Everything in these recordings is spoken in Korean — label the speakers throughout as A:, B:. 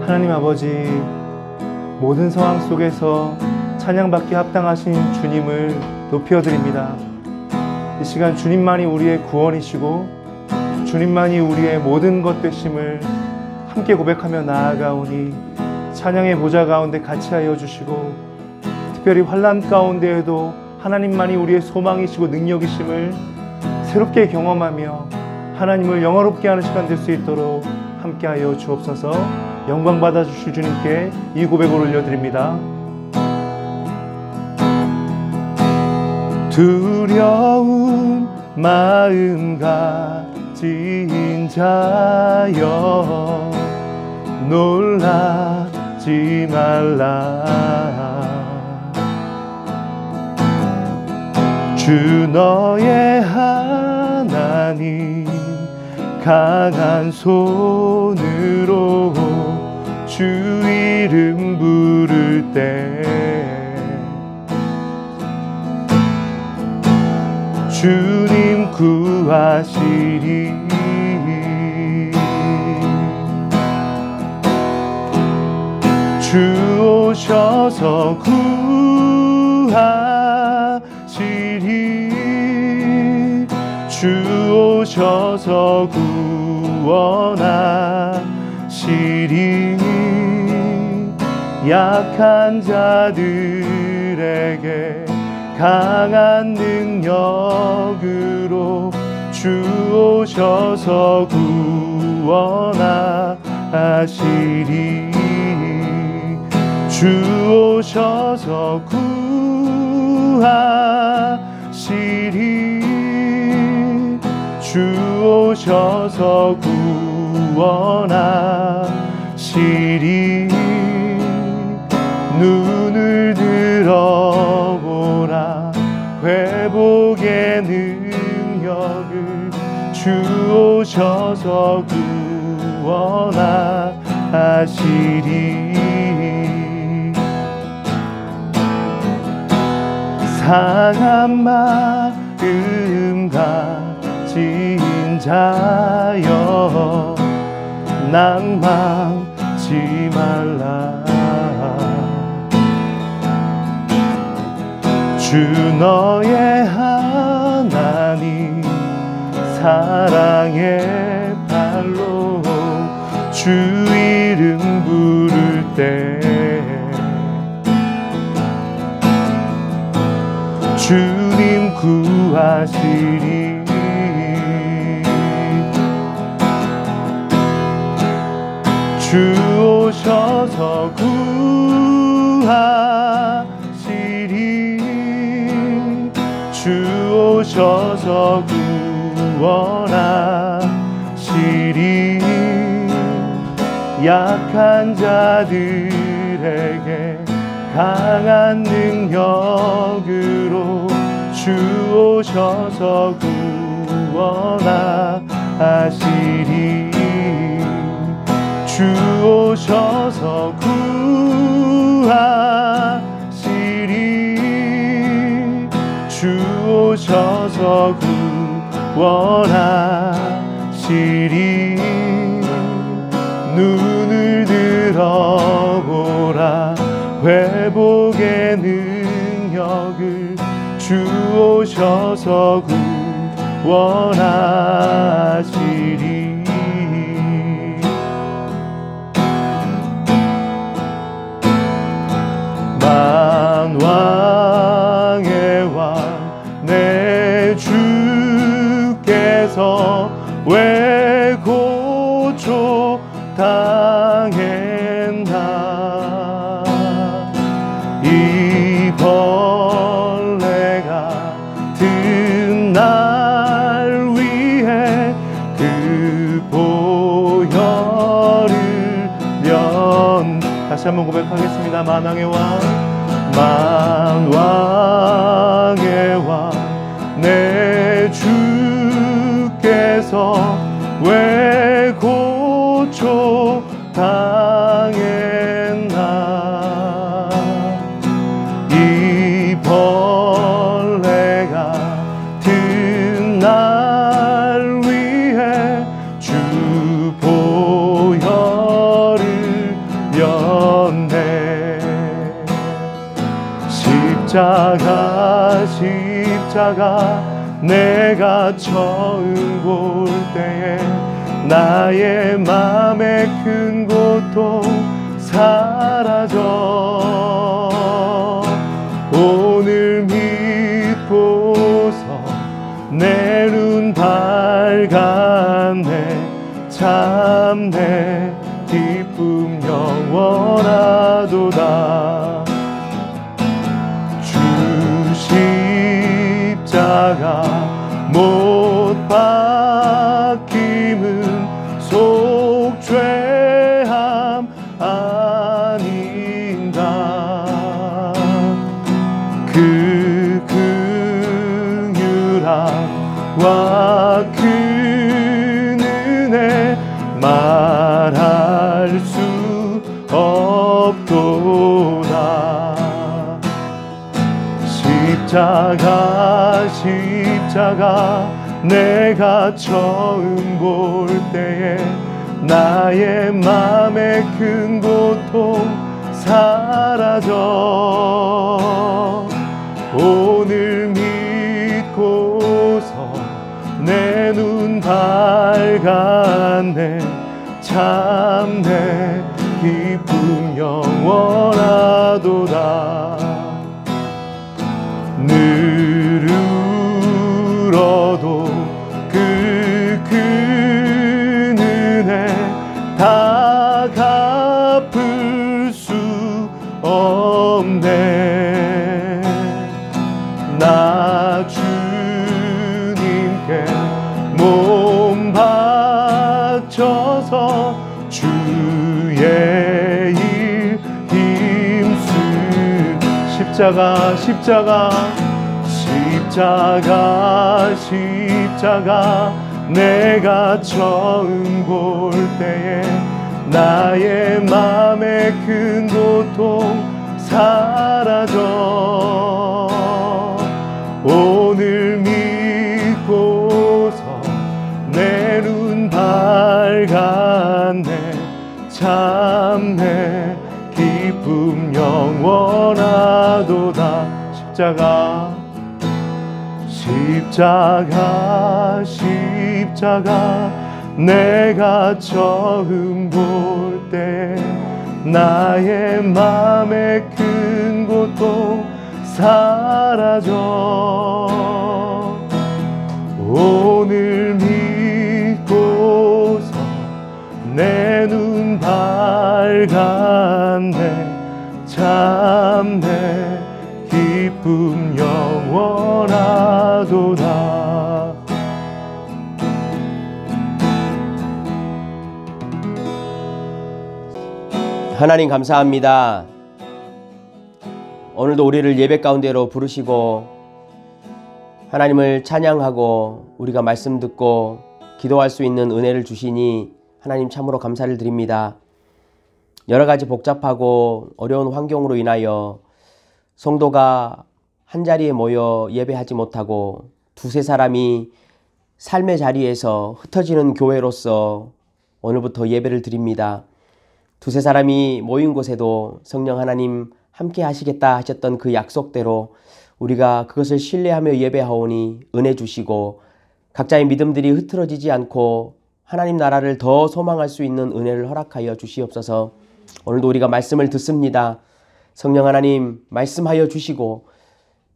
A: 하나님 아버지, 모든 상황 속에서 찬양받기 합당하신 주님을 높여드립니다. 이 시간 주님만이 우리의 구원이시고 주님만이 우리의 모든 것 되심을 함께 고백하며 나아가오니 찬양의 보좌 가운데 같이 하여 주시고, 특별히 환난 가운데에도 하나님만이 우리의 소망이시고 능력이심을 새롭게 경험하며 하나님을 영화롭게 하는 시간 될 수 있도록 함께 하여 주옵소서. 영광 받아 주실 주님께 이 고백을 올려드립니다. 두려운 마음 가진 자여 놀라지 말라. 주 너의 하나님 강한 손으로 주 이름 부를 때 주님 구하시리. 주 오셔서 구하시리. 주 오셔서 구원하시리. 약한 자들에게 강한 능력으로 주 오셔서 구원하시리. 주 오셔서 구하시리. 주 오셔서 구원하시리. 눈을 들어보라. 회복의 능력을 주 오셔서 구원하시리. 상한 마음 가진 자여 낭망치 말라. 주 너의 하나님 사랑의 발로 주 이름 부를 때 주님 구하시리. 주 오셔서 구하시리. 주 오셔서 구원하시리. 약한 자들에게 강한 능력으로 주 오셔서 구원하시리. 주 오셔서 구하시리. 주 오셔서 구원하시리. 눈을 들어보라. 회복의 능력을 주 오셔서 구원하시리. 만왕의 왕 내 주께서 왜 고초 당했나. 이 벌레가 든 날 위해 그 보혈을 면. 다시 한번 고백하겠습니다. 만왕의 왕, 만왕의 왕 내 주께서 왜 고초 당했나. 이 벌레가 든 날 위해 주 보혈을 십자가 내가 처음 볼 때에 나의 맘의 큰 고통 사라져. 오늘 믿고서 내 눈 밝았네. 참 내 기쁨 영원하도다. 주 십자가 못 박힘은 속죄함 아닌가. 그 긍휼함과 큰 은혜 말할 수 없도다. 십자가 내가 처음 볼 때에 나의 맘의 큰 고통 사라져. 오늘 믿고서 내 눈 밝았네. 참 내 기쁨 영원하도다. 늘 울어도 그 큰 은혜 다 갚을 수 없네. 나 주님께 몸 바쳐서 주의 일 힘쓰. 십자가 내가 처음 볼 때에 나의 맘의 큰 고통 사라져. 오늘 믿고서 내 눈 밝았네. 참 내 기쁨 영원하도다. 십자가 내가 처음 볼 때 나의 맘의 큰 고통 사라져. 오늘 믿고서 내 눈 밝았네. 참 내 기쁨 영원하도다.
B: 하나님 감사합니다. 오늘도 우리를 예배 가운데로 부르시고 하나님을 찬양하고 우리가 말씀 듣고 기도할 수 있는 은혜를 주시니 하나님 참으로 감사를 드립니다. 여러 가지 복잡하고 어려운 환경으로 인하여 성도가 한자리에 모여 예배하지 못하고 두세 사람이 삶의 자리에서 흩어지는 교회로서 오늘부터 예배를 드립니다. 두세 사람이 모인 곳에도 성령 하나님 함께 하시겠다 하셨던 그 약속대로 우리가 그것을 신뢰하며 예배하오니 은혜 주시고 각자의 믿음들이 흐트러지지 않고 하나님 나라를 더 소망할 수 있는 은혜를 허락하여 주시옵소서. 오늘도 우리가 말씀을 듣습니다. 성령 하나님 말씀하여 주시고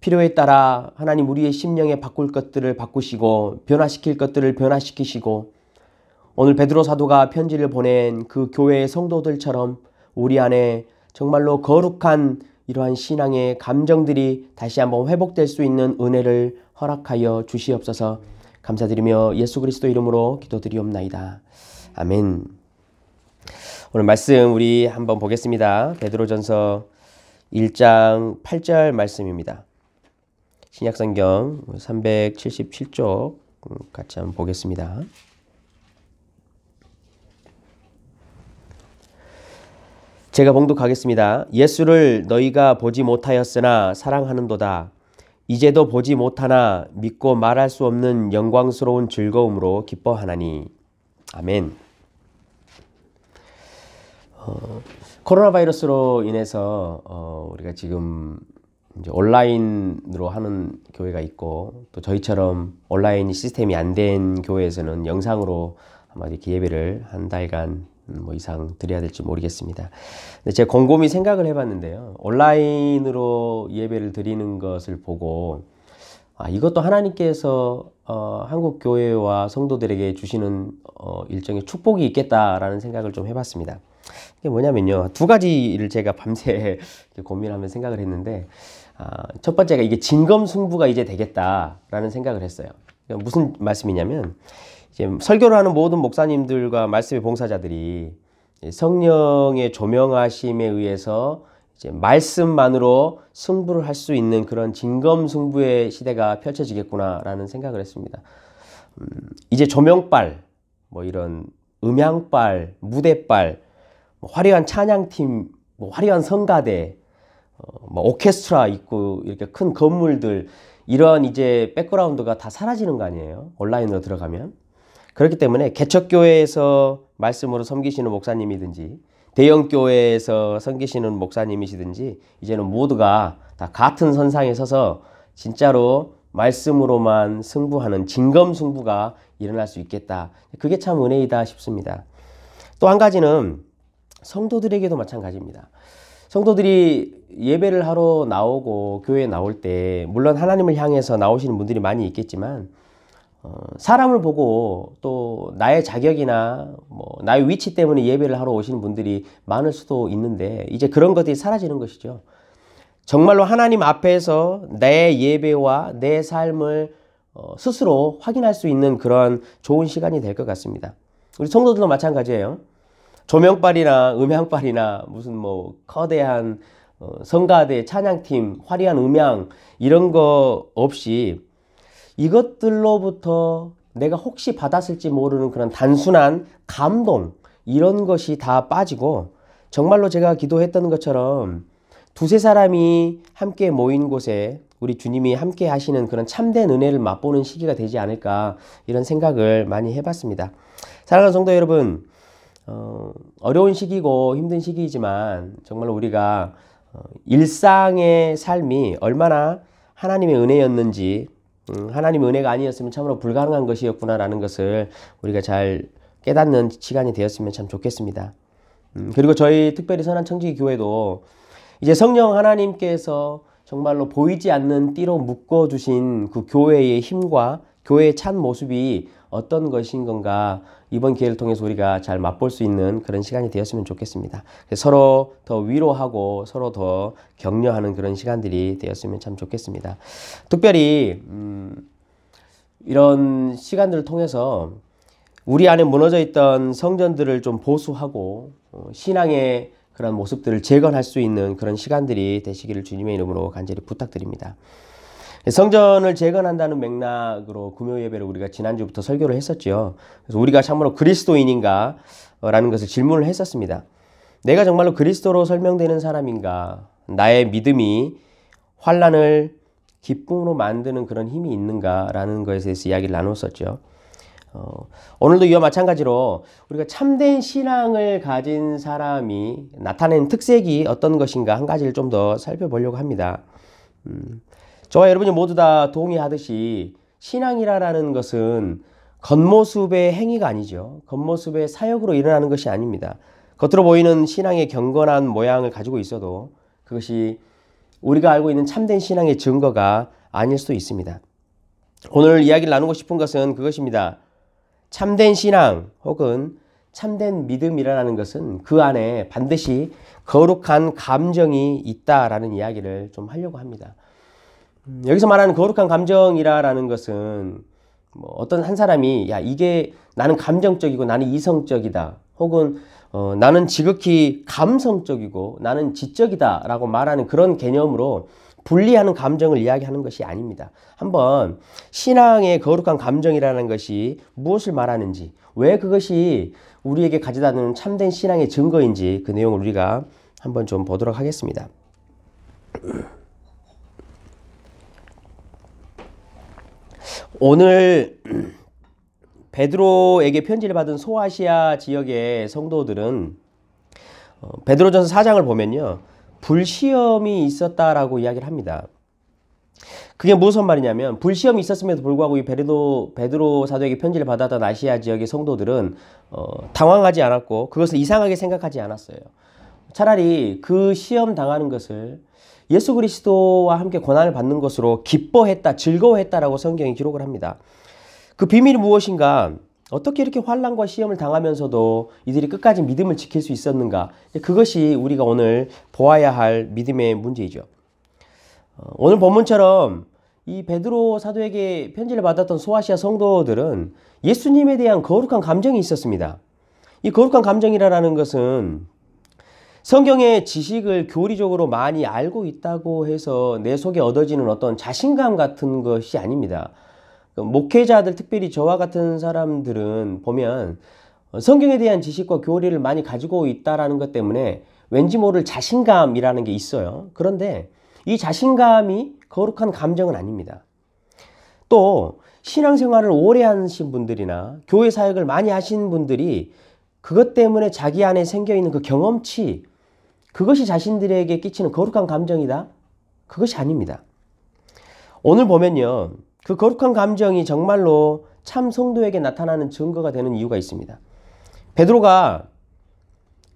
B: 필요에 따라 하나님 우리의 심령에 바꿀 것들을 바꾸시고 변화시킬 것들을 변화시키시고 오늘 베드로 사도가 편지를 보낸 그 교회의 성도들처럼 우리 안에 정말로 거룩한 이러한 신앙의 감정들이 다시 한번 회복될 수 있는 은혜를 허락하여 주시옵소서. 감사드리며 예수 그리스도 이름으로 기도드리옵나이다. 아멘. 오늘 말씀 우리 한번 보겠습니다. 베드로전서 1장 8절 말씀입니다. 신약성경 377쪽 같이 한번 보겠습니다. 제가 봉독하겠습니다. 예수를 너희가 보지 못하였으나 사랑하는도다. 이제도 보지 못하나 믿고 말할 수 없는 영광스러운 즐거움으로 기뻐하나니. 아멘. 코로나 바이러스로 인해서 우리가 지금 이제 온라인으로 하는 교회가 있고 또 저희처럼 온라인 시스템이 안 된 교회에서는 영상으로 아마 이렇게 예배를 한 달간 뭐 이상 드려야 될지 모르겠습니다. 근데 제가 곰곰이 생각을 해봤는데요. 온라인으로 예배를 드리는 것을 보고 이것도 하나님께서 한국 교회와 성도들에게 주시는 일종의 축복이 있겠다라는 생각을 좀 해봤습니다. 이게 뭐냐면요, 두 가지를 제가 밤새 고민하며 생각을 했는데, 첫 번째가 이게 진검승부가 이제 되겠다라는 생각을 했어요. 그러니까 무슨 말씀이냐면, 이제 설교를 하는 모든 목사님들과 말씀의 봉사자들이 성령의 조명하심에 의해서 이제 말씀만으로 승부를 할 수 있는 그런 진검승부의 시대가 펼쳐지겠구나라는 생각을 했습니다. 이제 조명빨, 뭐 이런 음향빨, 무대빨, 화려한 찬양팀, 화려한 성가대, 오케스트라 있고 이렇게 큰 건물들, 이런 이제 백그라운드가 다 사라지는 거 아니에요? 온라인으로 들어가면. 그렇기 때문에 개척교회에서 말씀으로 섬기시는 목사님이든지 대형교회에서 섬기시는 목사님이시든지 이제는 모두가 다 같은 선상에 서서 진짜로 말씀으로만 승부하는 진검승부가 일어날 수 있겠다. 그게 참 은혜이다 싶습니다. 또 한 가지는 성도들에게도 마찬가지입니다. 성도들이 예배를 하러 나오고 교회에 나올 때 물론 하나님을 향해서 나오시는 분들이 많이 있겠지만 사람을 보고 또 나의 자격이나 나의 위치 때문에 예배를 하러 오시는 분들이 많을 수도 있는데 이제 그런 것들이 사라지는 것이죠. 정말로 하나님 앞에서 내 예배와 내 삶을 스스로 확인할 수 있는 그런 좋은 시간이 될 것 같습니다. 우리 성도들도 마찬가지예요. 조명빨이나 음향빨이나 무슨 거대한 성가대, 찬양팀, 화려한 음향 이런 거 없이 이것들로부터 내가 혹시 받았을지 모르는 그런 단순한 감동, 이런 것이 다 빠지고 정말로 제가 기도했던 것처럼 두세 사람이 함께 모인 곳에 우리 주님이 함께 하시는 그런 참된 은혜를 맛보는 시기가 되지 않을까, 이런 생각을 많이 해봤습니다. 사랑하는 성도 여러분, 어려운 시기고 힘든 시기이지만 정말로 우리가 일상의 삶이 얼마나 하나님의 은혜였는지, 하나님의 은혜가 아니었으면 참으로 불가능한 것이었구나라는 것을 우리가 잘 깨닫는 시간이 되었으면 참 좋겠습니다. 그리고 저희 특별히 선한청지교회도 이제 성령 하나님께서 정말로 보이지 않는 띠로 묶어주신 그 교회의 힘과 교회의 참 모습이 어떤 것인 건가, 이번 기회를 통해서 우리가 잘 맛볼 수 있는 그런 시간이 되었으면 좋겠습니다. 서로 더 위로하고 서로 더 격려하는 그런 시간들이 되었으면 참 좋겠습니다. 특별히 이런 시간들을 통해서 우리 안에 무너져 있던 성전들을 좀 보수하고 신앙의 그런 모습들을 재건할 수 있는 그런 시간들이 되시기를 주님의 이름으로 간절히 부탁드립니다. 성전을 재건한다는 맥락으로 금요 예배를 우리가 지난주부터 설교를 했었죠. 그래서 우리가 참으로 그리스도인인가? 라는 것을 질문을 했었습니다. 내가 정말로 그리스도로 설명되는 사람인가? 나의 믿음이 환난을 기쁨으로 만드는 그런 힘이 있는가? 라는 것에 대해서 이야기를 나눴었죠. 오늘도 이와 마찬가지로 우리가 참된 신앙을 가진 사람이 나타내는 특색이 어떤 것인가 한 가지를 좀 더 살펴보려고 합니다. 저와 여러분이 모두 다 동의하듯이 신앙이라는 것은 겉모습의 행위가 아니죠. 겉모습의 사역으로 일어나는 것이 아닙니다. 겉으로 보이는 신앙의 경건한 모양을 가지고 있어도 그것이 우리가 알고 있는 참된 신앙의 증거가 아닐 수도 있습니다. 오늘 이야기를 나누고 싶은 것은 그것입니다. 참된 신앙 혹은 참된 믿음이라는 것은 그 안에 반드시 거룩한 감정이 있다라는 이야기를 좀 하려고 합니다. 여기서 말하는 거룩한 감정이라는 것은 어떤 한 사람이 이게 나는 감정적이고 나는 이성적이다, 혹은 나는 지극히 감성적이고 나는 지적이다 라고 말하는 그런 개념으로 분리하는 감정을 이야기하는 것이 아닙니다. 한번 신앙의 거룩한 감정이라는 것이 무엇을 말하는지, 왜 그것이 우리에게 가져다 주는 참된 신앙의 증거인지 그 내용을 우리가 한번 좀 보도록 하겠습니다. 오늘 베드로에게 편지를 받은 소아시아 지역의 성도들은 베드로전서 4장을 보면요, 불시험이 있었다라고 이야기를 합니다. 그게 무슨 말이냐면 불시험이 있었음에도 불구하고 이 베드로 사도에게 편지를 받았던 아시아 지역의 성도들은 당황하지 않았고 그것을 이상하게 생각하지 않았어요. 차라리 그 시험 당하는 것을 예수 그리스도와 함께 고난을 받는 것으로 기뻐했다, 즐거워했다라고 성경이 기록을 합니다. 그 비밀이 무엇인가? 어떻게 이렇게 환난과 시험을 당하면서도 이들이 끝까지 믿음을 지킬 수 있었는가? 그것이 우리가 오늘 보아야 할 믿음의 문제이죠. 오늘 본문처럼 이 베드로 사도에게 편지를 받았던 소아시아 성도들은 예수님에 대한 거룩한 감정이 있었습니다. 이 거룩한 감정이라는 것은 성경의 지식을 교리적으로 많이 알고 있다고 해서 내 속에 얻어지는 어떤 자신감 같은 것이 아닙니다. 목회자들, 특별히 저와 같은 사람들은 보면 성경에 대한 지식과 교리를 많이 가지고 있다는 것 때문에 왠지 모를 자신감이라는 게 있어요. 그런데 이 자신감이 거룩한 감정은 아닙니다. 또 신앙생활을 오래 하신 분들이나 교회 사역을 많이 하신 분들이 그것 때문에 자기 안에 생겨있는 그 경험치, 그것이 자신들에게 끼치는 거룩한 감정이다? 그것이 아닙니다. 오늘 보면요, 그 거룩한 감정이 정말로 참 성도에게 나타나는 증거가 되는 이유가 있습니다. 베드로가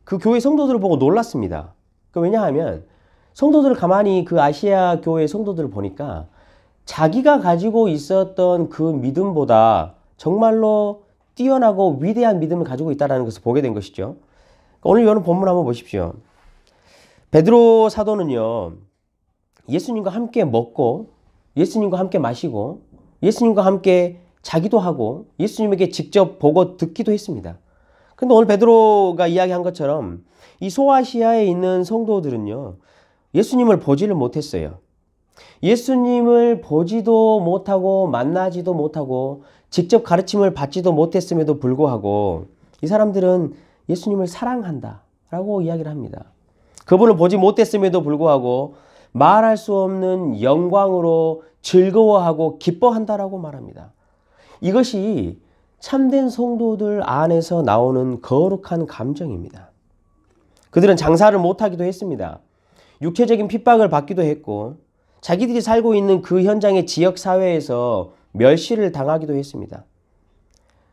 B: 그 교회 성도들을 보고 놀랐습니다. 왜냐하면 성도들을 가만히 그 아시아 교회 성도들을 보니까 자기가 가지고 있었던 그 믿음보다 정말로 뛰어나고 위대한 믿음을 가지고 있다는 것을 보게 된 것이죠. 오늘 여러분 본문 한번 보십시오. 베드로 사도는요, 예수님과 함께 먹고 예수님과 함께 마시고 예수님과 함께 자기도 하고 예수님에게 직접 보고 듣기도 했습니다. 근데 오늘 베드로가 이야기한 것처럼 이 소아시아에 있는 성도들은요, 예수님을 보지를 못했어요. 예수님을 보지도 못하고 만나지도 못하고 직접 가르침을 받지도 못했음에도 불구하고 이 사람들은 예수님을 사랑한다 라고 이야기를 합니다. 그분을 보지 못했음에도 불구하고 말할 수 없는 영광으로 즐거워하고 기뻐한다라고 말합니다. 이것이 참된 성도들 안에서 나오는 거룩한 감정입니다. 그들은 장사를 못하기도 했습니다. 육체적인 핍박을 받기도 했고 자기들이 살고 있는 그 현장의 지역사회에서 멸시를 당하기도 했습니다.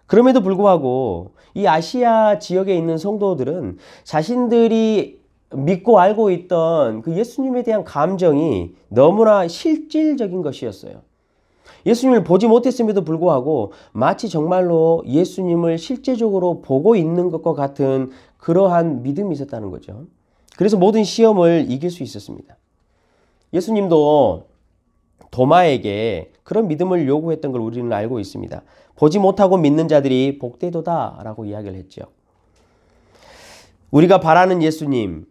B: 그럼에도 불구하고 이 아시아 지역에 있는 성도들은 자신들이 믿고 알고 있던 그 예수님에 대한 감정이 너무나 실질적인 것이었어요. 예수님을 보지 못했음에도 불구하고 마치 정말로 예수님을 실제적으로 보고 있는 것과 같은 그러한 믿음이 있었다는 거죠. 그래서 모든 시험을 이길 수 있었습니다. 예수님도 도마에게 그런 믿음을 요구했던 걸 우리는 알고 있습니다. 보지 못하고 믿는 자들이 복되도다 라고 이야기를 했죠. 우리가 바라는 예수님,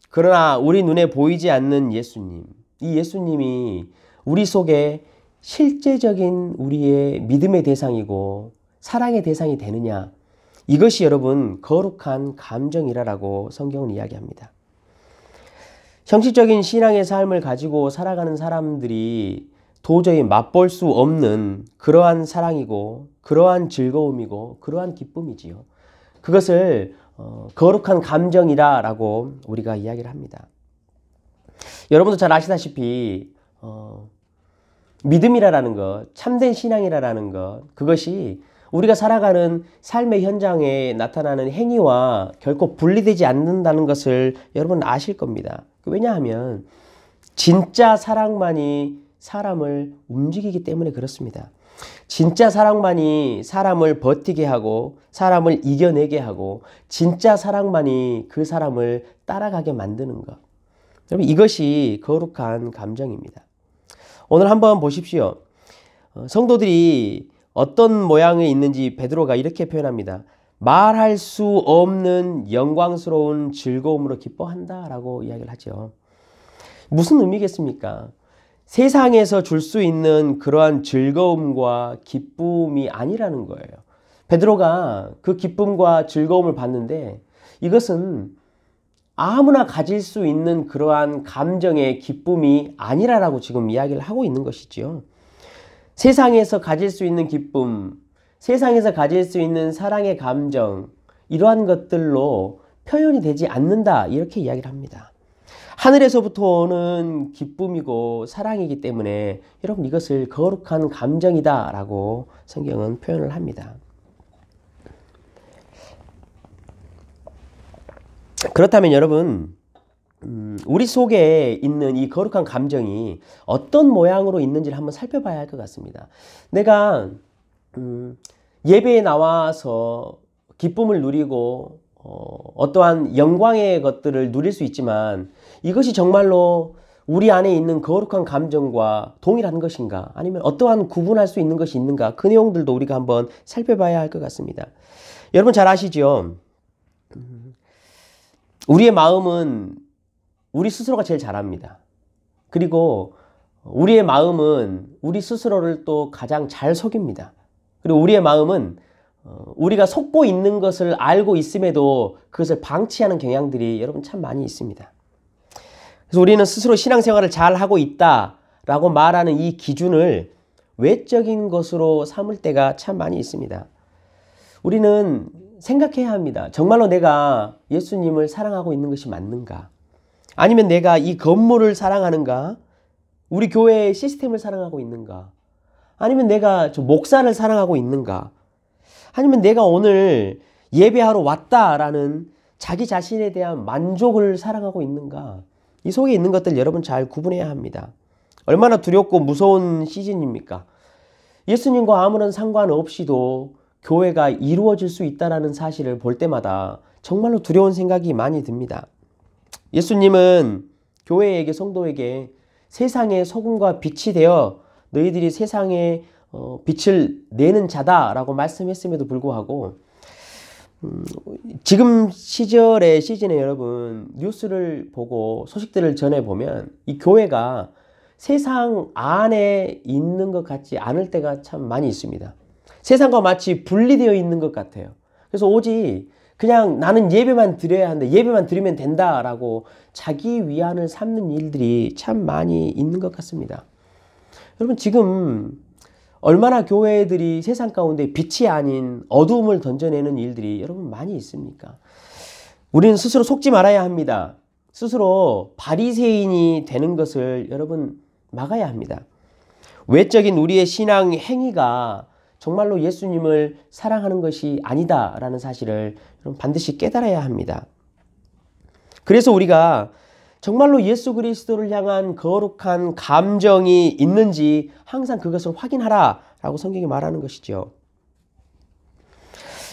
B: 그러나 우리 눈에 보이지 않는 예수님, 이 예수님이 우리 속에 실제적인 우리의 믿음의 대상이고 사랑의 대상이 되느냐, 이것이 여러분 거룩한 감정이라고 성경은 이야기합니다. 형식적인 신앙의 삶을 가지고 살아가는 사람들이 도저히 맛볼 수 없는 그러한 사랑이고 그러한 즐거움이고 그러한 기쁨이지요. 그것을 거룩한 감정이라고 우리가 이야기를 합니다. 여러분도 잘 아시다시피 믿음이라는 것, 참된 신앙이라는 것, 그것이 우리가 살아가는 삶의 현장에 나타나는 행위와 결코 분리되지 않는다는 것을 여러분 아실 겁니다. 왜냐하면 진짜 사랑만이 사람을 움직이기 때문에 그렇습니다. 진짜 사랑만이 사람을 버티게 하고 사람을 이겨내게 하고 진짜 사랑만이 그 사람을 따라가게 만드는 것. 여러분 이것이 거룩한 감정입니다. 오늘 한번 보십시오. 성도들이 어떤 모양에 있는지 베드로가 이렇게 표현합니다. 말할 수 없는 영광스러운 즐거움으로 기뻐한다 라고 이야기를 하죠. 무슨 의미겠습니까? 세상에서 줄 수 있는 그러한 즐거움과 기쁨이 아니라는 거예요. 베드로가 그 기쁨과 즐거움을 받는데 이것은 아무나 가질 수 있는 그러한 감정의 기쁨이 아니라라고 지금 이야기를 하고 있는 것이지요. 세상에서 가질 수 있는 기쁨, 세상에서 가질 수 있는 사랑의 감정, 이러한 것들로 표현이 되지 않는다 이렇게 이야기를 합니다. 하늘에서부터 오는 기쁨이고 사랑이기 때문에 여러분 이것을 거룩한 감정이다라고 성경은 표현을 합니다. 그렇다면 여러분, 우리 속에 있는 이 거룩한 감정이 어떤 모양으로 있는지를 한번 살펴봐야 할 것 같습니다. 내가 예배에 나와서 기쁨을 누리고 어떠한 영광의 것들을 누릴 수 있지만 이것이 정말로 우리 안에 있는 거룩한 감정과 동일한 것인가? 아니면 어떠한 구분할 수 있는 것이 있는가? 그 내용들도 우리가 한번 살펴봐야 할 것 같습니다. 여러분 잘 아시죠? 우리의 마음은 우리 스스로가 제일 잘 압니다. 그리고 우리의 마음은 우리 스스로를 또 가장 잘 속입니다. 그리고 우리의 마음은 우리가 속고 있는 것을 알고 있음에도 그것을 방치하는 경향들이 여러분 참 많이 있습니다. 그래서 우리는 스스로 신앙생활을 잘 하고 있다라고 말하는 이 기준을 외적인 것으로 삼을 때가 참 많이 있습니다. 우리는 생각해야 합니다. 정말로 내가 예수님을 사랑하고 있는 것이 맞는가? 아니면 내가 이 건물을 사랑하는가? 우리 교회의 시스템을 사랑하고 있는가? 아니면 내가 저 목사를 사랑하고 있는가? 아니면 내가 오늘 예배하러 왔다라는 자기 자신에 대한 만족을 사랑하고 있는가? 이 속에 있는 것들 여러분 잘 구분해야 합니다. 얼마나 두렵고 무서운 시즌입니까? 예수님과 아무런 상관없이도 교회가 이루어질 수 있다는 사실을 볼 때마다 정말로 두려운 생각이 많이 듭니다. 예수님은 교회에게, 성도에게 세상의 소금과 빛이 되어 너희들이 세상에 빛을 내는 자다라고 말씀했음에도 불구하고 지금 시즌에 여러분 뉴스를 보고 소식들을 전해보면 이 교회가 세상 안에 있는 것 같지 않을 때가 참 많이 있습니다. 세상과 마치 분리되어 있는 것 같아요. 그래서 오직 그냥 나는 예배만 드려야 하는데 예배만 드리면 된다라고 자기 위안을 삼는 일들이 참 많이 있는 것 같습니다. 여러분 지금 얼마나 교회들이 세상 가운데 빛이 아닌 어두움을 던져내는 일들이 여러분 많이 있습니까? 우리는 스스로 속지 말아야 합니다. 스스로 바리새인이 되는 것을 여러분 막아야 합니다. 외적인 우리의 신앙 행위가 정말로 예수님을 사랑하는 것이 아니다라는 사실을 여러분 반드시 깨달아야 합니다. 그래서 우리가 정말로 예수 그리스도를 향한 거룩한 감정이 있는지 항상 그것을 확인하라라고 성경이 말하는 것이죠.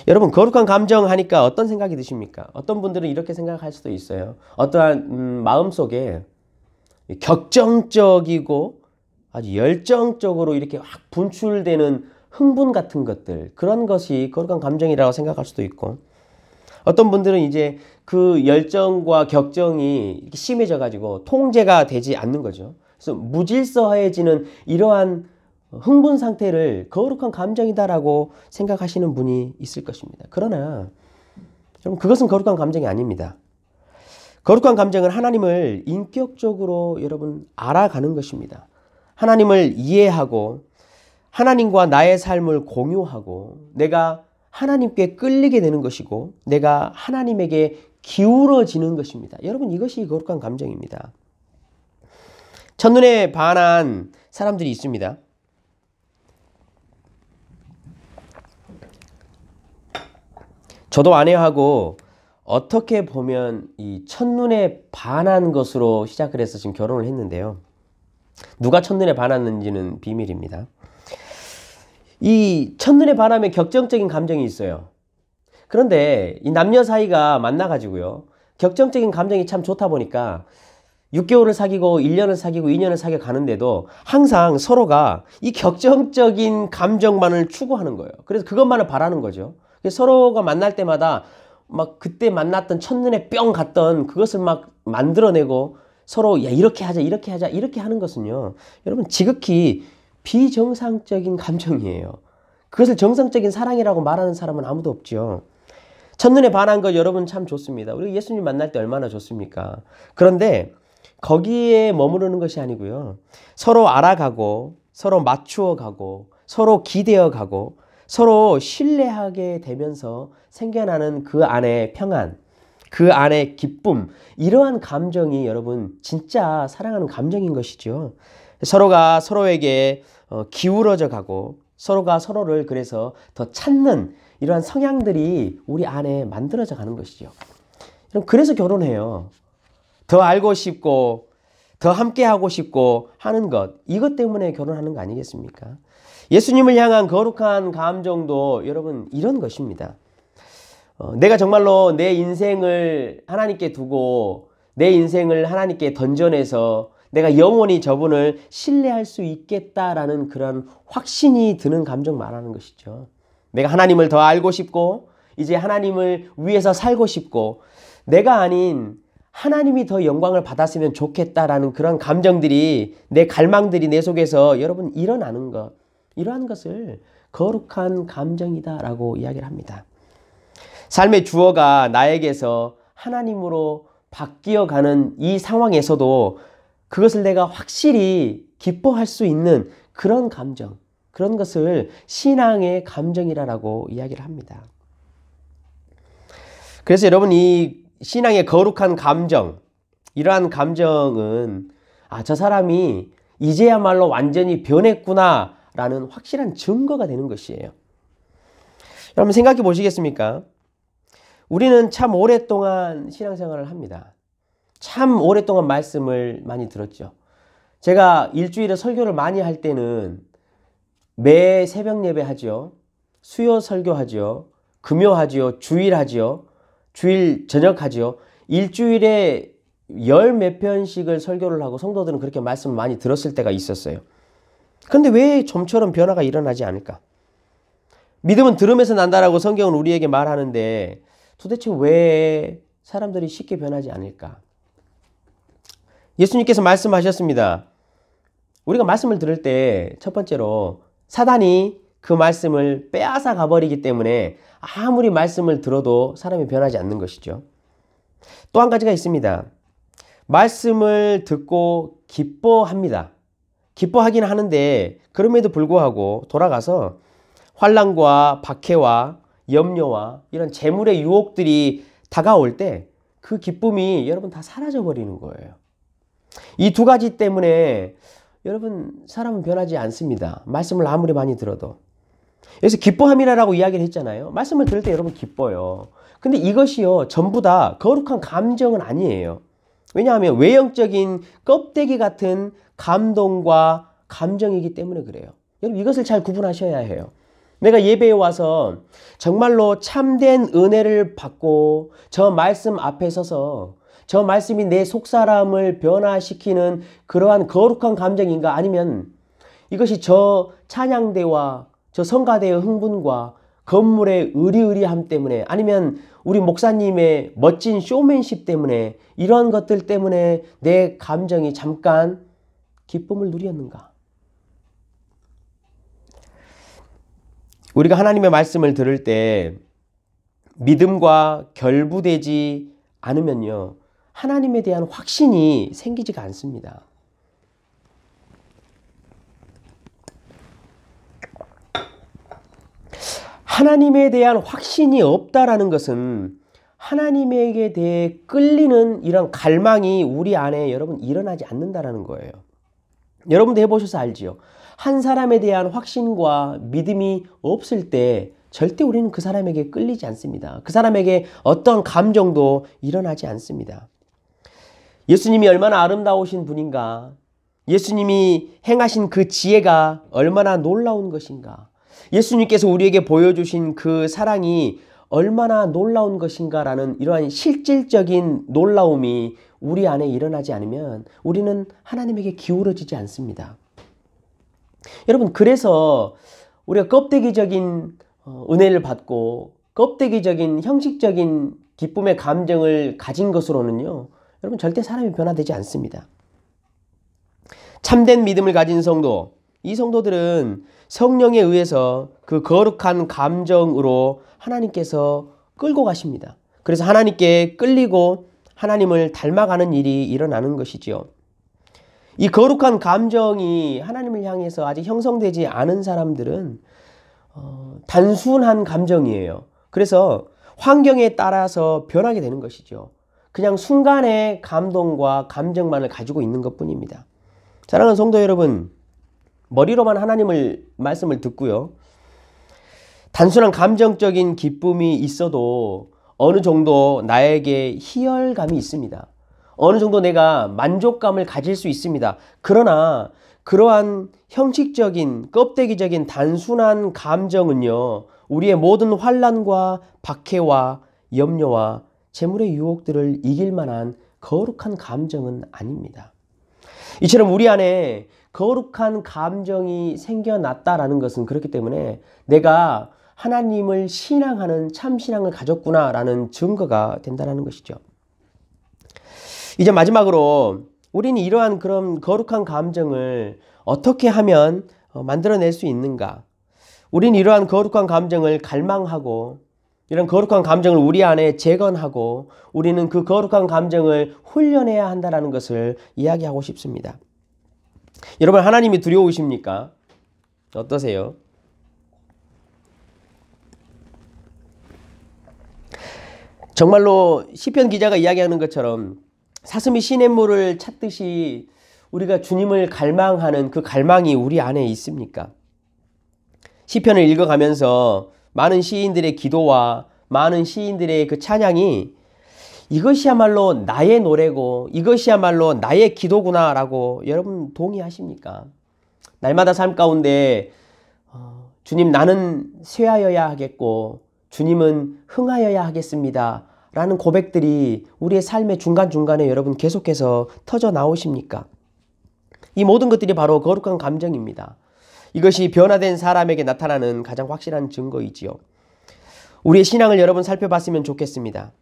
B: 여러분 거룩한 감정 하니까 어떤 생각이 드십니까? 어떤 분들은 이렇게 생각할 수도 있어요. 어떠한 마음속에 격정적이고 아주 열정적으로 이렇게 확 분출되는 흥분 같은 것들, 그런 것이 거룩한 감정이라고 생각할 수도 있고, 어떤 분들은 이제 그 열정과 격정이 이렇게 심해져 가지고 통제가 되지 않는 거죠. 그래서 무질서해지는 이러한 흥분 상태를 거룩한 감정이다라고 생각하시는 분이 있을 것입니다. 그러나 여러분 그것은 거룩한 감정이 아닙니다. 거룩한 감정은 하나님을 인격적으로 여러분 알아가는 것입니다. 하나님을 이해하고 하나님과 나의 삶을 공유하고 내가 하나님께 끌리게 되는 것이고 내가 하나님에게 기울어지는 것입니다. 여러분 이것이 거룩한 감정입니다. 첫눈에 반한 사람들이 있습니다. 저도 아내하고 어떻게 보면 이 첫눈에 반한 것으로 시작을 해서 지금 결혼을 했는데요. 누가 첫눈에 반했는지는 비밀입니다. 이 첫눈에 반하면 격정적인 감정이 있어요. 그런데 이 남녀 사이가 만나가지고요. 격정적인 감정이 참 좋다 보니까 6개월을 사귀고 1년을 사귀고 2년을 사귀어 가는데도 항상 서로가 이 격정적인 감정만을 추구하는 거예요. 그래서 그것만을 바라는 거죠. 그래서 서로가 만날 때마다 막 그때 만났던 첫눈에 뿅 갔던 그것을 막 만들어내고 서로 야 이렇게 하자 이렇게 하자 이렇게 하는 것은요. 여러분 지극히 비정상적인 감정이에요. 그것을 정상적인 사랑이라고 말하는 사람은 아무도 없죠. 첫눈에 반한 것 여러분 참 좋습니다. 우리 예수님 만날 때 얼마나 좋습니까? 그런데 거기에 머무르는 것이 아니고요. 서로 알아가고 서로 맞추어가고 서로 기대어가고 서로 신뢰하게 되면서 생겨나는 그 안에 평안, 그 안에 기쁨, 이러한 감정이 여러분 진짜 사랑하는 감정인 것이죠. 서로가 서로에게 기울어져 가고 서로가 서로를 그래서 더 찾는 이러한 성향들이 우리 안에 만들어져 가는 것이죠. 그래서 결혼해요. 더 알고 싶고 더 함께하고 싶고 하는 것, 이것 때문에 결혼하는 거 아니겠습니까? 예수님을 향한 거룩한 감정도 여러분 이런 것입니다. 내가 정말로 내 인생을 하나님께 두고 내 인생을 하나님께 던져내서 내가 영원히 저분을 신뢰할 수 있겠다라는 그런 확신이 드는 감정 말하는 것이죠. 내가 하나님을 더 알고 싶고 이제 하나님을 위해서 살고 싶고 내가 아닌 하나님이 더 영광을 받았으면 좋겠다라는 그런 감정들이, 내 갈망들이 내 속에서 여러분 일어나는 것, 이러한 것을 거룩한 감정이다라고 이야기를 합니다. 삶의 주어가 나에게서 하나님으로 바뀌어가는 이 상황에서도 그것을 내가 확실히 기뻐할 수 있는 그런 감정, 그런 것을 신앙의 감정이라고 이야기를 합니다. 그래서 여러분 이 신앙의 거룩한 감정, 이러한 감정은 저 사람이 이제야말로 완전히 변했구나 라는 확실한 증거가 되는 것이에요. 여러분 생각해 보시겠습니까? 우리는 참 오랫동안 신앙생활을 합니다. 참 오랫동안 말씀을 많이 들었죠. 제가 일주일에 설교를 많이 할 때는 매 새벽 예배 하죠. 수요 설교하죠. 금요 하죠. 주일 하죠. 주일 저녁 하죠. 일주일에 열 몇 편씩을 설교를 하고 성도들은 그렇게 말씀을 많이 들었을 때가 있었어요. 그런데 왜 좀처럼 변화가 일어나지 않을까? 믿음은 들음에서 난다라고 성경은 우리에게 말하는데 도대체 왜 사람들이 쉽게 변하지 않을까? 예수님께서 말씀하셨습니다. 우리가 말씀을 들을 때 첫 번째로 사단이 그 말씀을 빼앗아 가버리기 때문에 아무리 말씀을 들어도 사람이 변하지 않는 것이죠. 또 한 가지가 있습니다. 말씀을 듣고 기뻐합니다. 기뻐하긴 하는데 그럼에도 불구하고 돌아가서 환난과 박해와 염려와 이런 재물의 유혹들이 다가올 때 그 기쁨이 여러분 다 사라져 버리는 거예요. 이 두 가지 때문에 여러분 사람은 변하지 않습니다. 말씀을 아무리 많이 들어도. 여기서 기뻐함이라고 이야기를 했잖아요. 말씀을 들을 때 여러분 기뻐요. 근데 이것이요 전부 다 거룩한 감정은 아니에요. 왜냐하면 외형적인 껍데기 같은 감동과 감정이기 때문에 그래요. 여러분 이것을 잘 구분하셔야 해요. 내가 예배에 와서 정말로 참된 은혜를 받고 저 말씀 앞에 서서 저 말씀이 내 속사람을 변화시키는 그러한 거룩한 감정인가, 아니면 이것이 저 찬양대와 저 성가대의 흥분과 건물의 의리의리함 때문에, 아니면 우리 목사님의 멋진 쇼맨십 때문에, 이런 것들 때문에 내 감정이 잠깐 기쁨을 누렸는가? 우리가 하나님의 말씀을 들을 때 믿음과 결부되지 않으면요 하나님에 대한 확신이 생기지가 않습니다. 하나님에 대한 확신이 없다라는 것은 하나님에게 대해 끌리는 이런 갈망이 우리 안에 여러분 일어나지 않는다라는 거예요. 여러분도 해보셔서 알지요. 한 사람에 대한 확신과 믿음이 없을 때 절대 우리는 그 사람에게 끌리지 않습니다. 그 사람에게 어떤 감정도 일어나지 않습니다. 예수님이 얼마나 아름다우신 분인가, 예수님이 행하신 그 지혜가 얼마나 놀라운 것인가, 예수님께서 우리에게 보여주신 그 사랑이 얼마나 놀라운 것인가라는 이러한 실질적인 놀라움이 우리 안에 일어나지 않으면 우리는 하나님에게 기울어지지 않습니다. 여러분, 그래서 우리가 껍데기적인 은혜를 받고 껍데기적인 형식적인 기쁨의 감정을 가진 것으로는요 여러분 절대 사람이 변화되지 않습니다. 참된 믿음을 가진 성도, 이 성도들은 성령에 의해서 그 거룩한 감정으로 하나님께서 끌고 가십니다. 그래서 하나님께 끌리고 하나님을 닮아가는 일이 일어나는 것이지요. 이 거룩한 감정이 하나님을 향해서 아직 형성되지 않은 사람들은 단순한 감정이에요. 그래서 환경에 따라서 변하게 되는 것이죠. 그냥 순간의 감동과 감정만을 가지고 있는 것뿐입니다. 사랑하는 성도 여러분, 머리로만 하나님을 말씀을 듣고요. 단순한 감정적인 기쁨이 있어도 어느 정도 나에게 희열감이 있습니다. 어느 정도 내가 만족감을 가질 수 있습니다. 그러나 그러한 형식적인 껍데기적인 단순한 감정은요, 우리의 모든 환난과 박해와 염려와 재물의 유혹들을 이길 만한 거룩한 감정은 아닙니다. 이처럼 우리 안에 거룩한 감정이 생겨났다라는 것은 그렇기 때문에 내가 하나님을 신앙하는 참신앙을 가졌구나라는 증거가 된다는 것이죠. 이제 마지막으로 우리는 이러한 그런 거룩한 감정을 어떻게 하면 만들어낼 수 있는가? 우리는 이러한 거룩한 감정을 갈망하고 이런 거룩한 감정을 우리 안에 재건하고 우리는 그 거룩한 감정을 훈련해야 한다는 것을 이야기하고 싶습니다. 여러분, 하나님이 두려우십니까? 어떠세요? 정말로 시편 기자가 이야기하는 것처럼 사슴이 시냇물을 찾듯이 우리가 주님을 갈망하는 그 갈망이 우리 안에 있습니까? 시편을 읽어가면서 많은 시인들의 기도와 많은 시인들의 그 찬양이 이것이야말로 나의 노래고 이것이야말로 나의 기도구나라고 여러분 동의하십니까? 날마다 삶 가운데 주님, 나는 쇠하여야 하겠고 주님은 흥하여야 하겠습니다 라는 고백들이 우리의 삶의 중간중간에 여러분 계속해서 터져 나오십니까? 이 모든 것들이 바로 거룩한 감정입니다. 이것이 변화된 사람에게 나타나는 가장 확실한 증거이지요. 우리의 신앙을 여러분 살펴봤으면 좋겠습니다.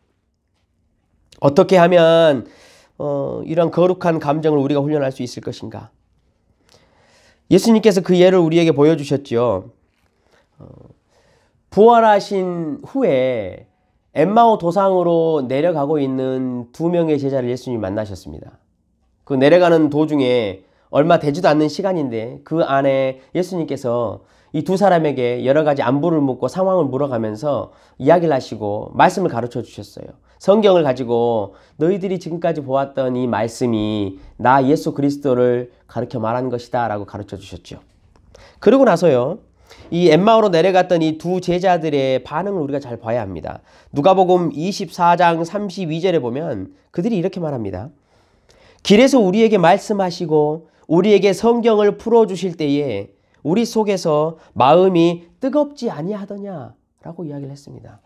B: 어떻게 하면 이런 거룩한 감정을 우리가 훈련할 수 있을 것인가? 예수님께서 그 예를 우리에게 보여주셨죠. 부활하신 후에 엠마오 도상으로 내려가고 있는 2명의 제자를 예수님이 만나셨습니다. 그 내려가는 도중에 얼마 되지도 않는 시간인데 그 안에 예수님께서 이 두 사람에게 여러 가지 안부를 묻고 상황을 물어가면서 이야기를 하시고 말씀을 가르쳐 주셨어요. 성경을 가지고 너희들이 지금까지 보았던 이 말씀이 나 예수 그리스도를 가르쳐 말한 것이다 라고 가르쳐 주셨죠. 그러고 나서요, 이 엠마오로 내려갔던 이 두 제자들의 반응을 우리가 잘 봐야 합니다. 누가복음 24장 32절에 보면 그들이 이렇게 말합니다. 길에서 우리에게 말씀하시고 우리에게 성경을 풀어주실 때에 우리 속에서 마음이 뜨겁지 아니하더냐 라고 이야기를 했습니다.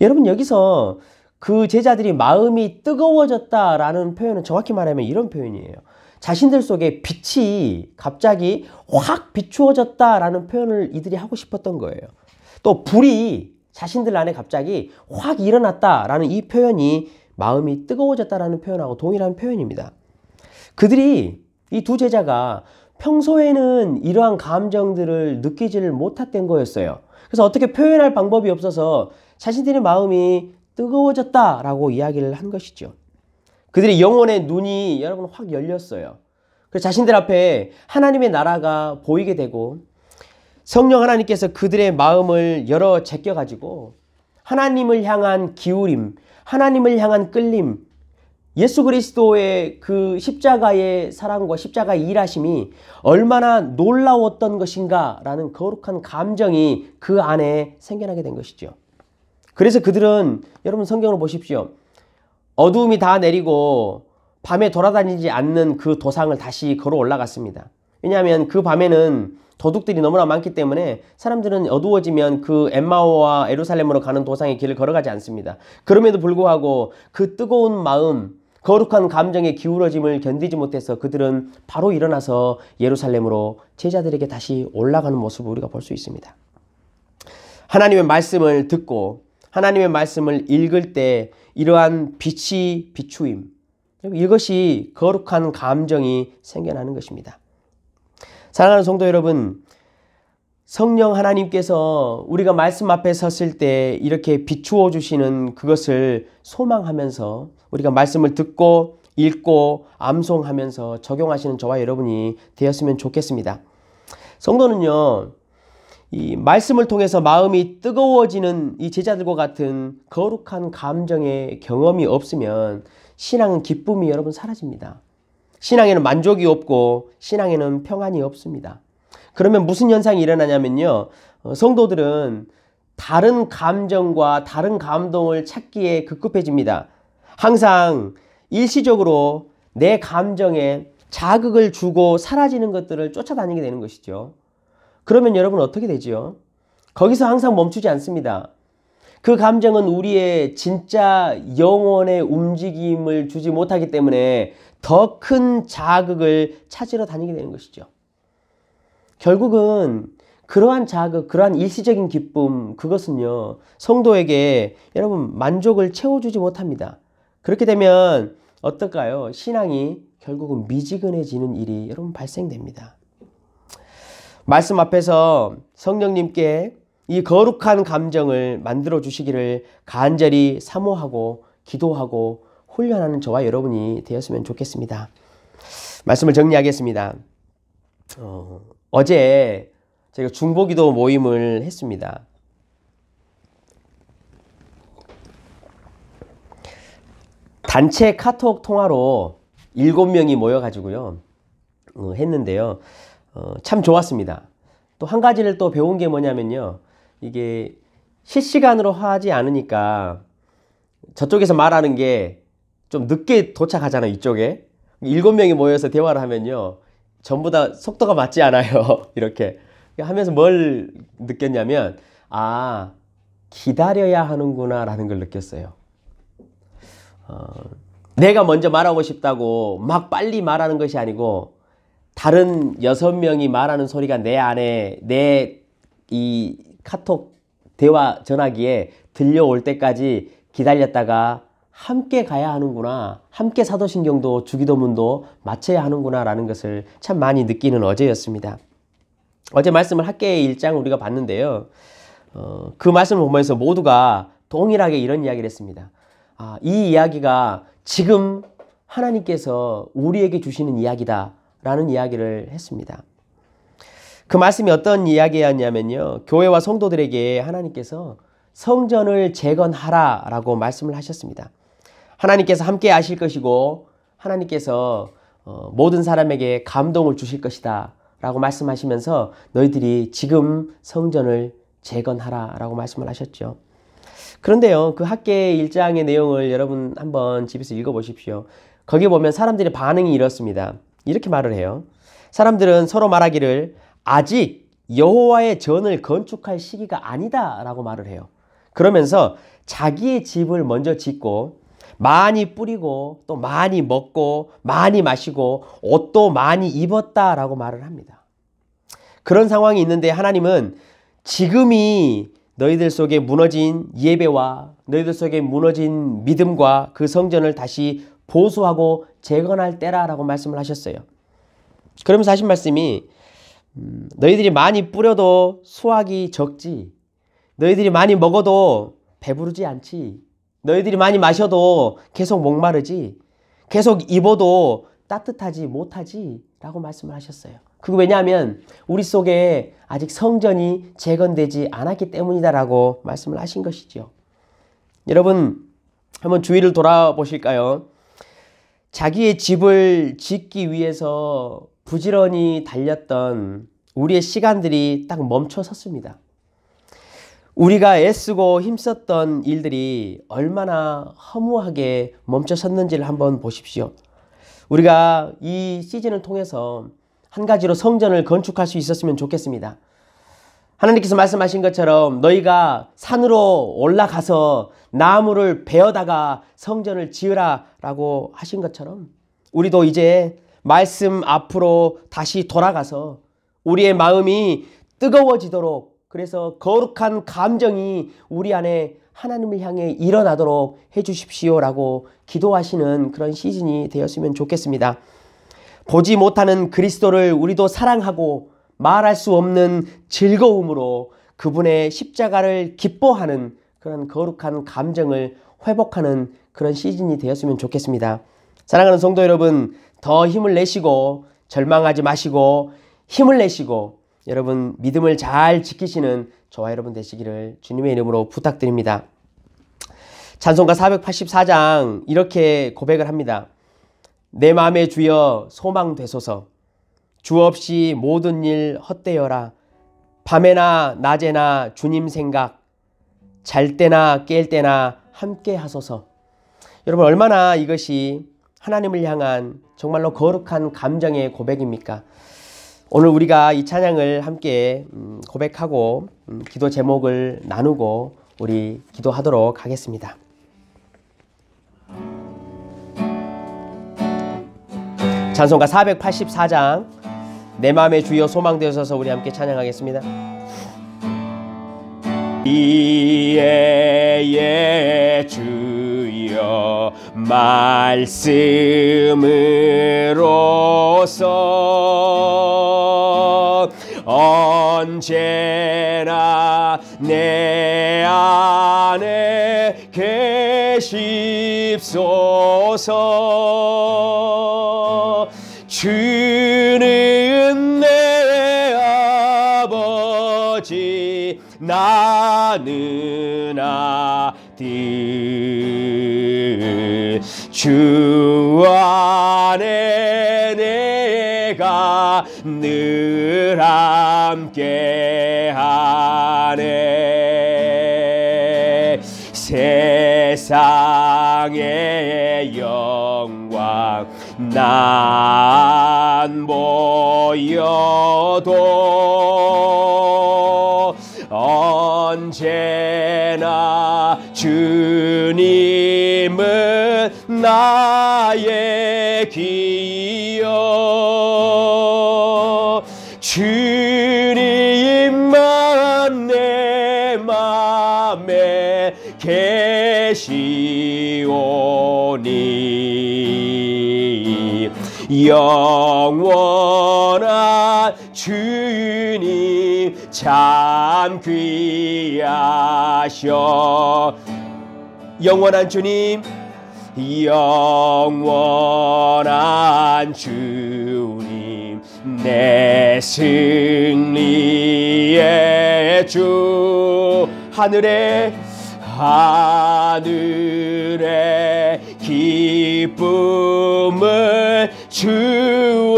B: 여러분, 여기서 그 제자들이 마음이 뜨거워졌다라는 표현은 정확히 말하면 이런 표현이에요. 자신들 속에 빛이 갑자기 확 비추어졌다라는 표현을 이들이 하고 싶었던 거예요. 또 불이 자신들 안에 갑자기 확 일어났다라는 이 표현이 마음이 뜨거워졌다라는 표현하고 동일한 표현입니다. 그들이 이 두 제자가 평소에는 이러한 감정들을 느끼지를 못했던 거였어요. 그래서 어떻게 표현할 방법이 없어서 자신들의 마음이 뜨거워졌다라고 이야기를 한 것이죠. 그들의 영혼의 눈이 여러분 확 열렸어요. 그래서 자신들 앞에 하나님의 나라가 보이게 되고 성령 하나님께서 그들의 마음을 열어 제껴가지고 하나님을 향한 기울임, 하나님을 향한 끌림, 예수 그리스도의 그 십자가의 사랑과 십자가의 일하심이 얼마나 놀라웠던 것인가 라는 거룩한 감정이 그 안에 생겨나게 된 것이죠. 그래서 그들은 여러분 성경을 보십시오. 어두움이 다 내리고 밤에 돌아다니지 않는 그 도상을 다시 걸어 올라갔습니다. 왜냐하면 그 밤에는 도둑들이 너무나 많기 때문에 사람들은 어두워지면 그 엠마오와 예루살렘으로 가는 도상의 길을 걸어가지 않습니다. 그럼에도 불구하고 그 뜨거운 마음, 거룩한 감정의 기울어짐을 견디지 못해서 그들은 바로 일어나서 예루살렘으로 제자들에게 다시 올라가는 모습을 우리가 볼 수 있습니다. 하나님의 말씀을 듣고 하나님의 말씀을 읽을 때 이러한 빛이 비추임, 이것이 거룩한 감정이 생겨나는 것입니다. 사랑하는 성도 여러분, 성령 하나님께서 우리가 말씀 앞에 섰을 때 이렇게 비추어 주시는 그것을 소망하면서 우리가 말씀을 듣고 읽고 암송하면서 적용하시는 저와 여러분이 되었으면 좋겠습니다. 성도는요, 이 말씀을 통해서 마음이 뜨거워지는 이 제자들과 같은 거룩한 감정의 경험이 없으면 신앙은 기쁨이 여러분 사라집니다. 신앙에는 만족이 없고 신앙에는 평안이 없습니다. 그러면 무슨 현상이 일어나냐면요. 성도들은 다른 감정과 다른 감동을 찾기에 급급해집니다. 항상 일시적으로 내 감정에 자극을 주고 사라지는 것들을 쫓아다니게 되는 것이죠. 그러면 여러분 어떻게 되지요? 거기서 항상 멈추지 않습니다. 그 감정은 우리의 진짜 영혼의 움직임을 주지 못하기 때문에 더 큰 자극을 찾으러 다니게 되는 것이죠. 결국은 그러한 자극, 그러한 일시적인 기쁨, 그것은요, 성도에게 여러분 만족을 채워주지 못합니다. 그렇게 되면 어떨까요? 신앙이 결국은 미지근해지는 일이 여러분 발생됩니다. 말씀 앞에서 성령님께 이 거룩한 감정을 만들어 주시기를 간절히 사모하고 기도하고 훈련하는 저와 여러분이 되었으면 좋겠습니다. 말씀을 정리하겠습니다. 어제 제가 중보기도 모임을 했습니다. 단체 카톡 통화로 7명이 모여가지고요 했는데요. 참 좋았습니다. 또 한 가지를 또 배운 게 뭐냐면요. 이게 실시간으로 하지 않으니까 저쪽에서 말하는 게 좀 늦게 도착하잖아요. 이쪽에. 7명이 모여서 대화를 하면요. 전부 다 속도가 맞지 않아요. 이렇게 하면서 뭘 느꼈냐면 기다려야 하는구나 라는 걸 느꼈어요. 내가 먼저 말하고 싶다고 막 빨리 말하는 것이 아니고 다른 6명이 말하는 소리가 내 안에 내 이 카톡 대화 전화기에 들려올 때까지 기다렸다가 함께 가야 하는구나, 함께 사도신경도 주기도문도 마쳐야 하는구나 라는 것을 참 많이 느끼는 어제였습니다. 어제 말씀을 학계의 1장 우리가 봤는데요. 그 말씀을 보면서 모두가 동일하게 이런 이야기를 했습니다. 이 이야기가 지금 하나님께서 우리에게 주시는 이야기다 라는 이야기를 했습니다. 그 말씀이 어떤 이야기였냐면요. 교회와 성도들에게 하나님께서 성전을 재건하라 라고 말씀을 하셨습니다. 하나님께서 함께 하실 것이고 하나님께서 모든 사람에게 감동을 주실 것이다 라고 말씀하시면서 너희들이 지금 성전을 재건하라 라고 말씀을 하셨죠. 그런데요, 그 학계의 1장의 내용을 여러분 한번 집에서 읽어보십시오. 거기 보면 사람들의 반응이 이렇습니다. 이렇게 말을 해요. 사람들은 서로 말하기를 아직 여호와의 전을 건축할 시기가 아니다 라고 말을 해요. 그러면서 자기의 집을 먼저 짓고 많이 뿌리고 또 많이 먹고 많이 마시고 옷도 많이 입었다라고 말을 합니다. 그런 상황이 있는데 하나님은 지금이 너희들 속에 무너진 예배와 너희들 속에 무너진 믿음과 그 성전을 다시 보수하고 재건할 때라라고 말씀을 하셨어요. 그러면서 하신 말씀이 너희들이 많이 뿌려도 수확이 적지, 너희들이 많이 먹어도 배부르지 않지, 너희들이 많이 마셔도 계속 목마르지, 계속 입어도 따뜻하지 못하지 라고 말씀을 하셨어요. 그게 왜냐하면 우리 속에 아직 성전이 재건되지 않았기 때문이다 라고 말씀을 하신 것이죠. 여러분 한번 주위를 돌아보실까요? 자기의 집을 짓기 위해서 부지런히 달렸던 우리의 시간들이 딱 멈춰 섰습니다. 우리가 애쓰고 힘썼던 일들이 얼마나 허무하게 멈춰 섰는지를 한번 보십시오. 우리가 이 시즌을 통해서 한 가지로 성전을 건축할 수 있었으면 좋겠습니다. 하나님께서 말씀하신 것처럼 너희가 산으로 올라가서 나무를 베어다가 성전을 지으라 라고 하신 것처럼 우리도 이제 말씀 앞으로 다시 돌아가서 우리의 마음이 뜨거워지도록, 그래서 거룩한 감정이 우리 안에 하나님을 향해 일어나도록 해주십시오 라고 기도하시는 그런 시즌이 되었으면 좋겠습니다. 보지 못하는 그리스도를 우리도 사랑하고 말할 수 없는 즐거움으로 그분의 십자가를 기뻐하는 그런 거룩한 감정을 회복하는 그런 시즌이 되었으면 좋겠습니다. 사랑하는 성도 여러분, 더 힘을 내시고 절망하지 마시고 힘을 내시고 여러분 믿음을 잘 지키시는 저와 여러분 되시기를 주님의 이름으로 부탁드립니다. 찬송가 484장 이렇게 고백을 합니다. 내 마음의 주여 소망 되소서. 주 없이 모든 일 헛되어라. 밤에나 낮에나 주님 생각, 잘 때나 깰 때나 함께 하소서. 여러분 얼마나 이것이 하나님을 향한 정말로 거룩한 감정의 고백입니까? 오늘 우리가 이 찬양을 함께 고백하고 기도 제목을 나누고 우리 기도하도록 하겠습니다. 찬송가 484장 내 마음의 주여 소망 되어서 우리 함께 찬양하겠습니다. 이의 주여 말씀으로써 언제나 내 안에 계십소서. 주는 내 아버지 나는 아들. 주 안에 내가 늘 함께하네. 세상의 영광 난 보여도 언제나 주님은 나의 기여. 주님만 내 맘에 계시오니 영원한 주님 참 귀하셔. 영원한 주님, 영원한 주님, 내 승리의 주. 하늘의 기쁨을 주옵소서.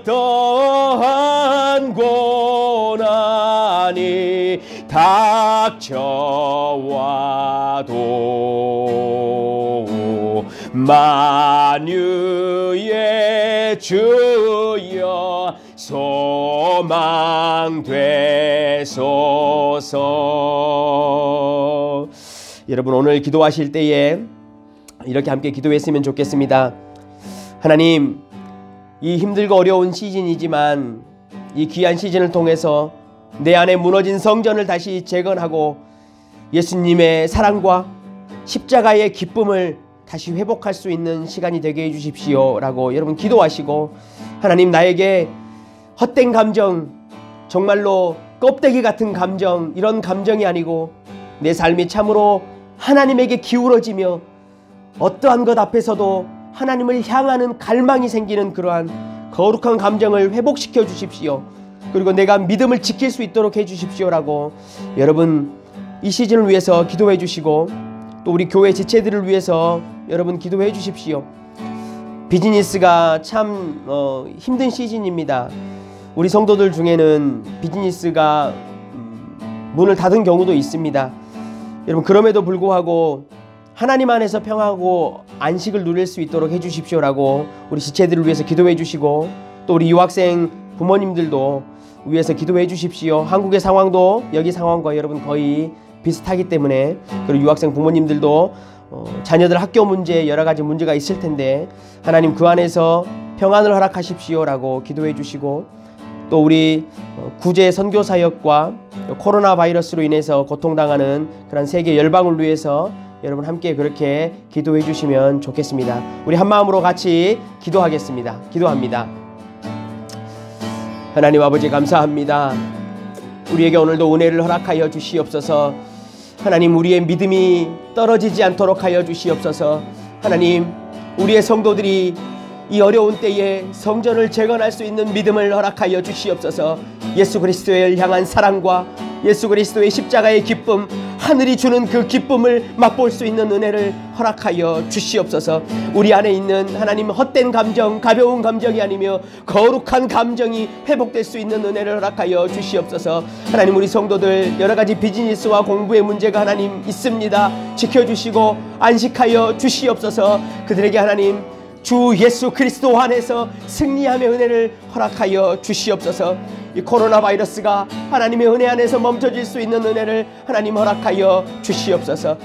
B: 어떠한 고난이 닥쳐와도 만유의 주여 소망 되소서. 여러분 오늘 기도하실 때에 이렇게 함께 기도했으면 좋겠습니다. 하나님, 이 힘들고 어려운 시즌이지만 이 귀한 시즌을 통해서 내 안에 무너진 성전을 다시 재건하고 예수님의 사랑과 십자가의 기쁨을 다시 회복할 수 있는 시간이 되게 해주십시오 라고 여러분 기도하시고, 하나님 나에게 헛된 감정, 정말로 껍데기 같은 감정, 이런 감정이 아니고 내 삶이 참으로 하나님에게 기울어지며 어떠한 것 앞에서도 하나님을 향하는 갈망이 생기는 그러한 거룩한 감정을 회복시켜 주십시오. 그리고 내가 믿음을 지킬 수 있도록 해주십시오라고 여러분 이 시즌을 위해서 기도해 주시고, 또 우리 교회 지체들을 위해서 여러분 기도해 주십시오. 비즈니스가 참 힘든 시즌입니다. 우리 성도들 중에는 비즈니스가 문을 닫은 경우도 있습니다. 여러분 그럼에도 불구하고 하나님 안에서 평하고 안식을 누릴 수 있도록 해주십시오라고 우리 지체들을 위해서 기도해 주시고, 또 우리 유학생 부모님들도 위해서 기도해 주십시오. 한국의 상황도 여기 상황과 여러분 거의 비슷하기 때문에, 그리고 유학생 부모님들도 자녀들 학교 문제 여러 가지 문제가 있을 텐데 하나님 그 안에서 평안을 허락하십시오라고 기도해 주시고, 또 우리 구제 선교 사역과 코로나 바이러스로 인해서 고통당하는 그런 세계 열방을 위해서 여러분 함께 그렇게 기도해 주시면 좋겠습니다. 우리 한 마음으로 같이 기도하겠습니다. 기도합니다. 하나님 아버지 감사합니다. 우리에게 오늘도 은혜를 허락하여 주시옵소서. 하나님 우리의 믿음이 떨어지지 않도록 하여 주시옵소서. 하나님 우리의 성도들이 이 어려운 때에 성전을 재건할 수 있는 믿음을 허락하여 주시옵소서. 예수 그리스도를 향한 사랑과 예수 그리스도의 십자가의 기쁨, 하늘이 주는 그 기쁨을 맛볼 수 있는 은혜를 허락하여 주시옵소서. 우리 안에 있는 하나님 헛된 감정, 가벼운 감정이 아니며 거룩한 감정이 회복될 수 있는 은혜를 허락하여 주시옵소서. 하나님, 우리 성도들 여러가지 비즈니스와 공부의 문제가 하나님 있습니다. 지켜주시고 안식하여 주시옵소서. 그들에게 하나님 주 예수 그리스도 안에서 승리함의 은혜를 허락하여 주시옵소서. 이 코로나 바이러스가 하나님의 은혜 안에서 멈춰질 수 있는 은혜를 하나님 허락하여 주시옵소서.